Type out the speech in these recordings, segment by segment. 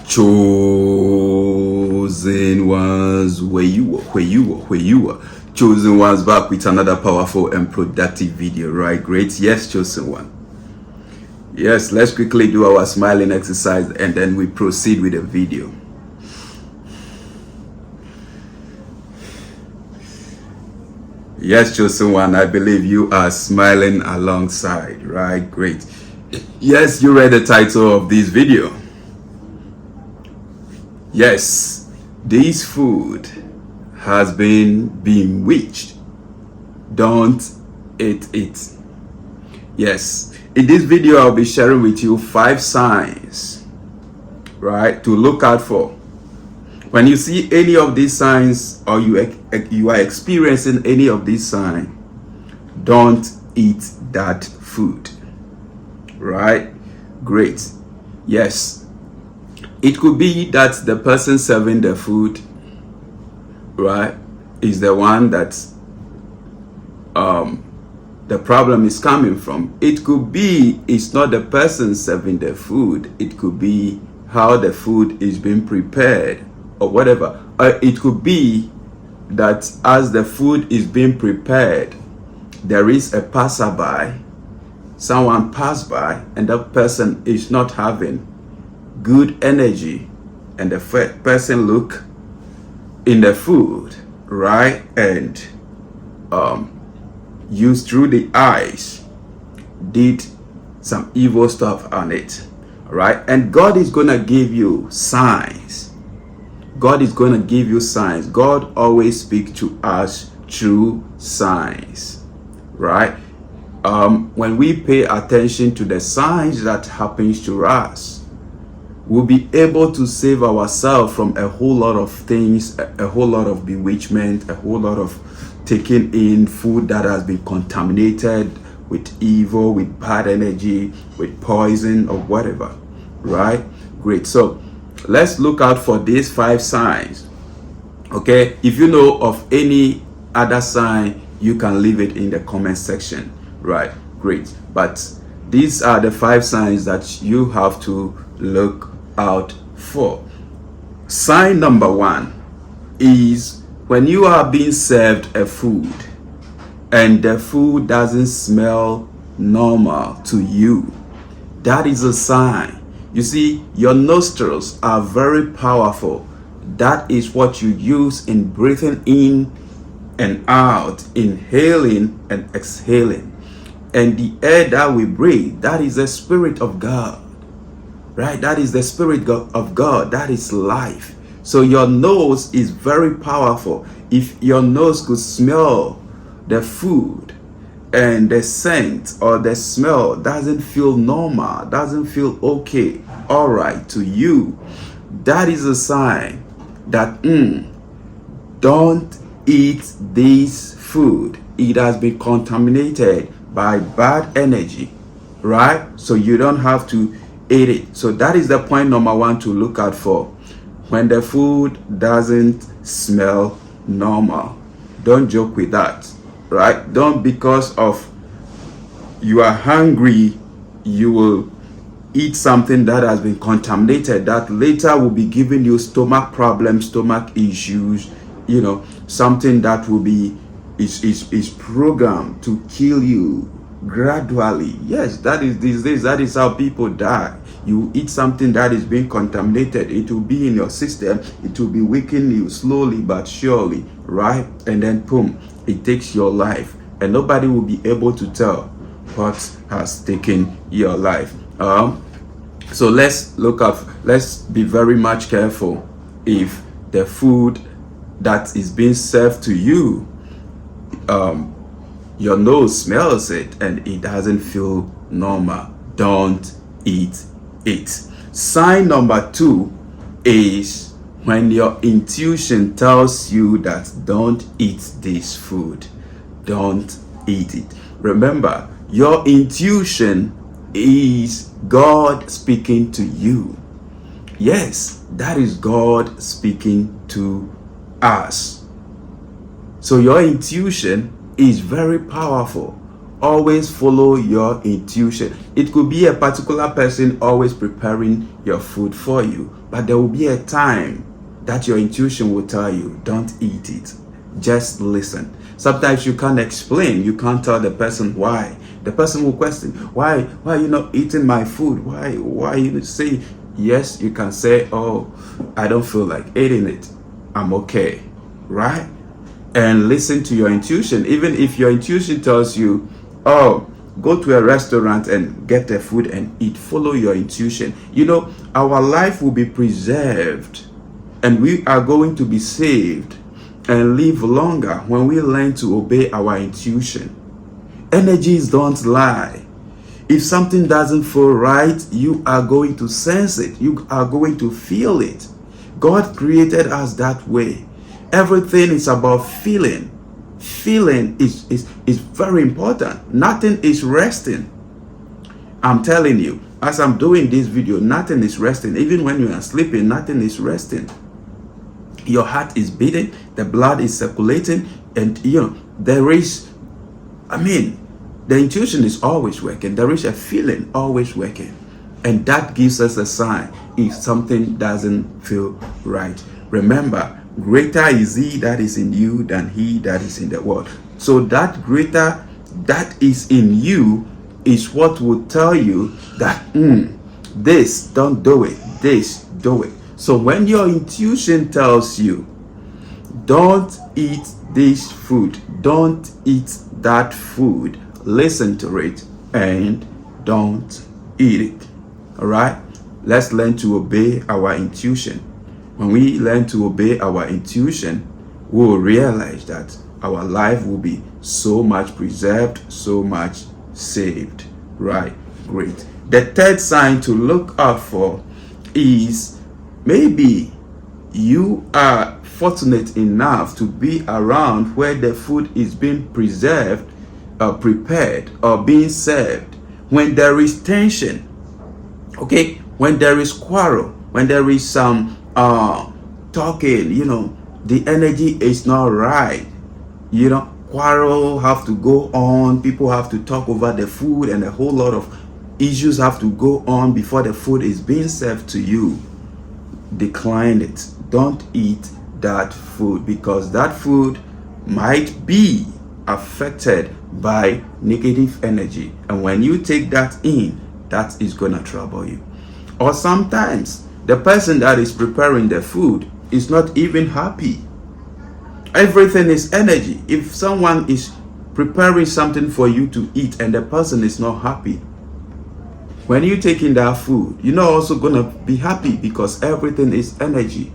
Chosen ones, where you are. Chosen ones, back with another powerful and productive video, right? Great. Yes, chosen one. Yes, let's quickly do our smiling exercise and then we proceed with the video. Yes, chosen one, I believe you are smiling alongside, right? Great. Yes, you read the title of this video. Yes, this food has been bewitched. Don't eat it. Yes, in this video I'll be sharing with you 5 signs, right, to look out for. When you see any of these signs or you are experiencing any of these signs, don't eat that food, right? Great. Yes, it could be that the person serving the food, right, is the one that the problem is coming from. It could be it's not the person serving the food. It could be how the food is being prepared or whatever. It could be that as the food is being prepared, there is a passerby, someone passed by, and that person is not having good energy, and the person look in the food, right, and used through the eyes did some evil stuff on it, right? And God is gonna give you signs. God is gonna give you signs. God always speaks to us through signs, right? When we pay attention to the signs that happens to us, we'll be able to save ourselves from a whole lot of things, a whole lot of bewitchment, a whole lot of taking in food that has been contaminated with evil, with bad energy, with poison or whatever, right? Great. So let's look out for these 5 signs. Okay, if you know of any other sign, you can leave it in the comment section, right? Great. But these are the 5 signs that you have to look out for. Sign number 1 is when you are being served a food and the food doesn't smell normal to you. That is a sign. You see, your nostrils are very powerful. That is what you use in breathing in and out, inhaling and exhaling. And the air that we breathe, that is the Spirit of God, right? That is the Spirit of God. That is life. So your nose is very powerful. If your nose could smell the food and the scent or the smell doesn't feel normal, doesn't feel okay, all right to you, that is a sign that don't eat this food. It has been contaminated by bad energy, right? So you don't have to eat it. So that is the point number 1 to look out for. When the food doesn't smell normal, don't joke with that, right? Don't, because of you are hungry, you will eat something that has been contaminated, that later will be giving you stomach problems, stomach issues, you know, something that will be is programmed to kill you gradually. Yes, that is these days, that is how people die. You eat something that is being contaminated, it will be in your system, it will be weakening you slowly but surely, right? And then boom, it takes your life, and nobody will be able to tell what has taken your life. So let's look up, let's be very much careful. If the food that is being served to you, your nose smells it and it doesn't feel normal, don't eat it. Sign number 2 is when your intuition tells you that don't eat this food, don't eat it. Remember, your intuition is God speaking to you. Yes, that is God speaking to us. So your intuition is very powerful. Always follow your intuition. It could be a particular person always preparing your food for you, but there will be a time that your intuition will tell you, don't eat it. Just listen. Sometimes you can't explain, you can't tell the person why. The person will question, why are you not eating my food? Why you say? Yes, you can say, oh, I don't feel like eating it. I'm okay, right? And listen to your intuition. Even if your intuition tells you, oh, go to a restaurant and get the food and eat, follow your intuition. You know, our life will be preserved and we are going to be saved and live longer when we learn to obey our intuition. Energies don't lie. If something doesn't feel right, you are going to sense it. You are going to feel it. God created us that way. Everything is about feeling. Feeling is very important. Nothing is resting. I'm telling you, as I'm doing this video, nothing is resting. Even when you are sleeping, nothing is resting. Your heart is beating, the blood is circulating, and there is, the intuition is always working. There is a feeling always working. And that gives us a sign if something doesn't feel right. Remember, greater is he that is in you than he that is in the world. So that greater that is in you is what will tell you that this, don't do it, this, do it. So when your intuition tells you, don't eat this food, don't eat that food, listen to it and don't eat it. All right? Let's learn to obey our intuition. When we learn to obey our intuition, we will realize that our life will be so much preserved, so much saved. Right? Great. The third sign to look out for is maybe you are fortunate enough to be around where the food is being preserved, prepared, or being served. When there is tension, okay, when there is quarrel, when there is some talking, the energy is not right. Quarrel have to go on. People have to talk over the food, and a whole lot of issues have to go on before the food is being served to you. Decline it. Don't eat that food, because that food might be affected by negative energy, and when you take that in, that is gonna trouble you. Or sometimes the person that is preparing the food is not even happy. Everything is energy. If someone is preparing something for you to eat and the person is not happy, when you take in that food, you're not also gonna be happy, because everything is energy.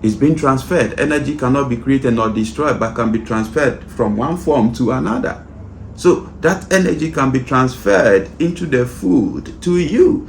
It's being transferred. Energy cannot be created nor destroyed, but can be transferred from one form to another. So that energy can be transferred into the food to you.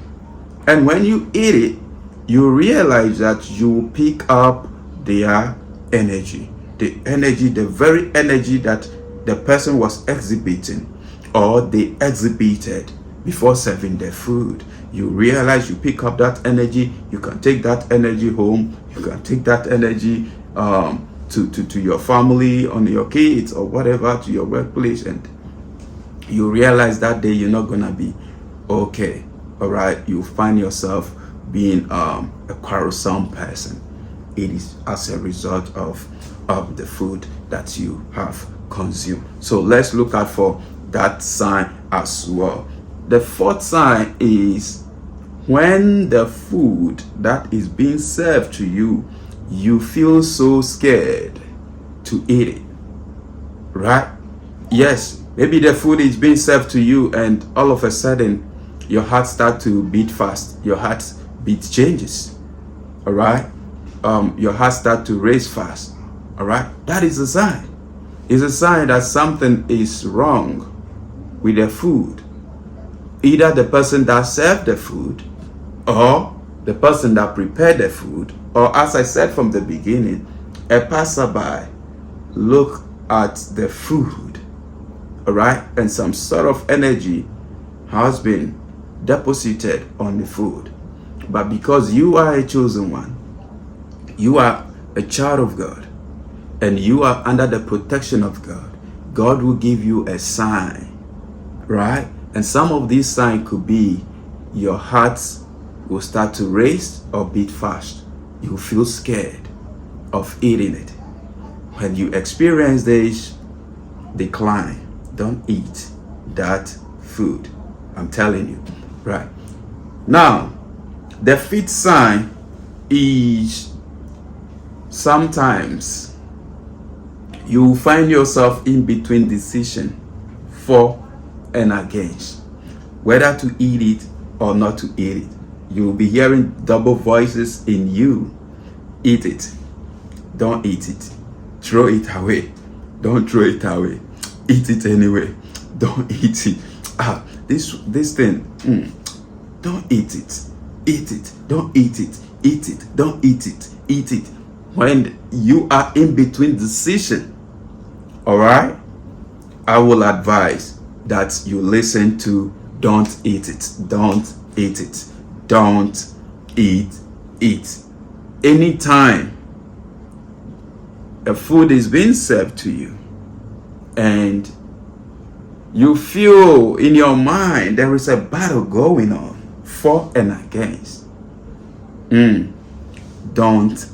And when you eat it, you realize that you pick up their energy. The energy, the very energy that the person was exhibiting or they exhibited before serving the food. You realize you pick up that energy. You can take that energy home. You can take that energy to your family, on your kids, or whatever, to your workplace, and you realize that day you're not gonna be okay. All right, you find yourself being a quarrelsome person. It is as a result of the food that you have consumed. So let's look out for that sign as well. The fourth sign is when the food that is being served to you, you feel so scared to eat it. Right? Yes, maybe the food is being served to you and all of a sudden your heart starts to beat fast. Your heart beat changes. All right? Your heart starts to race fast. All right? That is a sign. It's a sign that something is wrong with the food. Either the person that served the food, or the person that prepared the food, or, as I said from the beginning, a passerby look at the food, all right, and some sort of energy has been deposited on the food. But because you are a chosen one, you are a child of God, and you are under the protection of God, God will give you a sign right? And some of these signs could be your heart will start to race or beat fast. You feel scared of eating it. When you experience this, decline. Don't eat that food. I'm telling you, right? Now, the fifth sign is sometimes you find yourself in between decision for and against, whether to eat it or not to eat it. You'll be hearing double voices in you. Eat it. Don't eat it. Throw it away. Don't throw it away. Eat it anyway. Don't eat it. This thing. Don't eat it. Eat it. Don't eat it. Eat it. Don't eat it. Eat it. When you are in between decision, all right, I will advise that you listen to don't eat it. Don't eat it. Don't eat it. Anytime a food is being served to you and you feel in your mind there is a battle going on for and against, don't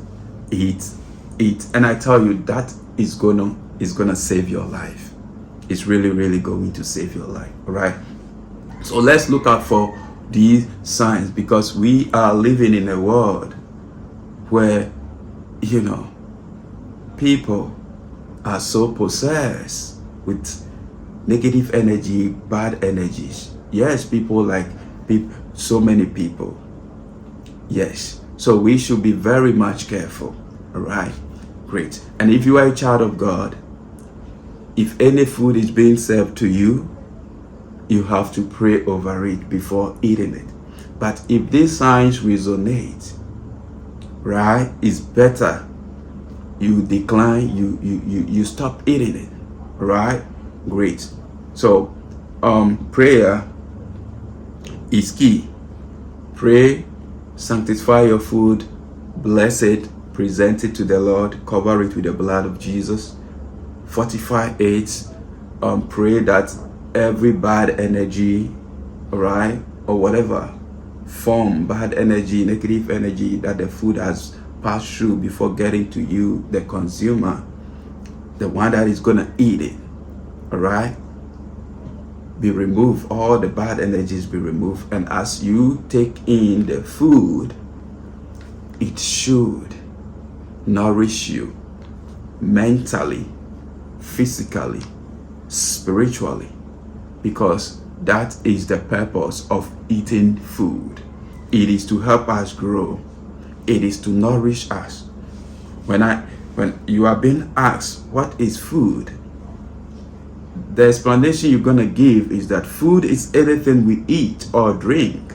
eat it. And I tell you, that is gonna save your life. It's really going to save your life. All right, so let's look out for these signs, because we are living in a world where, you know, people are so possessed with negative energy, bad energies. Yes, people like so many people. Yes, so we should be very much careful. All right, great. And if you are a child of God, if any food is being served to you, you have to pray over it before eating it. But if these signs resonate, right, it's better you decline, you stop eating it. Right? Great. So prayer is key. Pray, sanctify your food, bless it, present it to the Lord, cover it with the blood of Jesus, fortify it. Pray that every bad energy, right, or whatever form, bad energy, negative energy that the food has passed through before getting to you, the consumer, the one that is gonna eat it, all right, be removed. All the bad energies be removed. And as you take in the food, it should nourish you mentally, physically, spiritually, because that is the purpose of eating food. It is to help us grow. It is to nourish us. When you are being asked what is food, the explanation you're going to give is that food is anything we eat or drink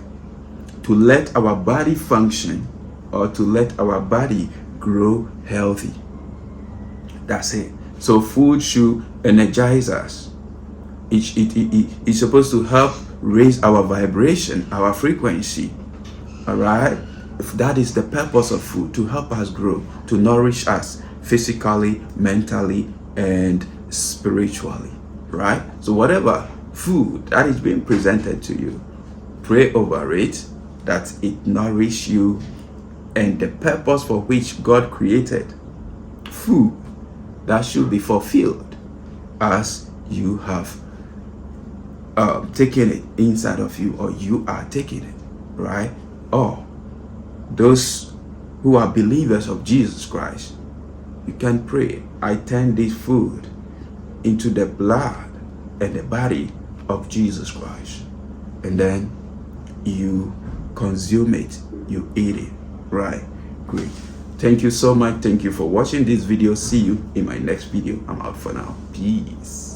to let our body function or to let our body grow healthy. That's it. So food should energize us. It's supposed to help raise our vibration, our frequency. All right? If that is the purpose of food, to help us grow, to nourish us physically, mentally, and spiritually. Right? So whatever food that is being presented to you, pray over it, that it nourish you, and the purpose for which God created food, that should be fulfilled as you have taken it inside of you, or you are taking it, right? Or those who are believers of Jesus Christ, you can pray, I turn this food into the blood and the body of Jesus Christ, and then you consume it, you eat it, right? Great. Thank you so much. Thank you for watching this video. See you in my next video. I'm out for now. Peace.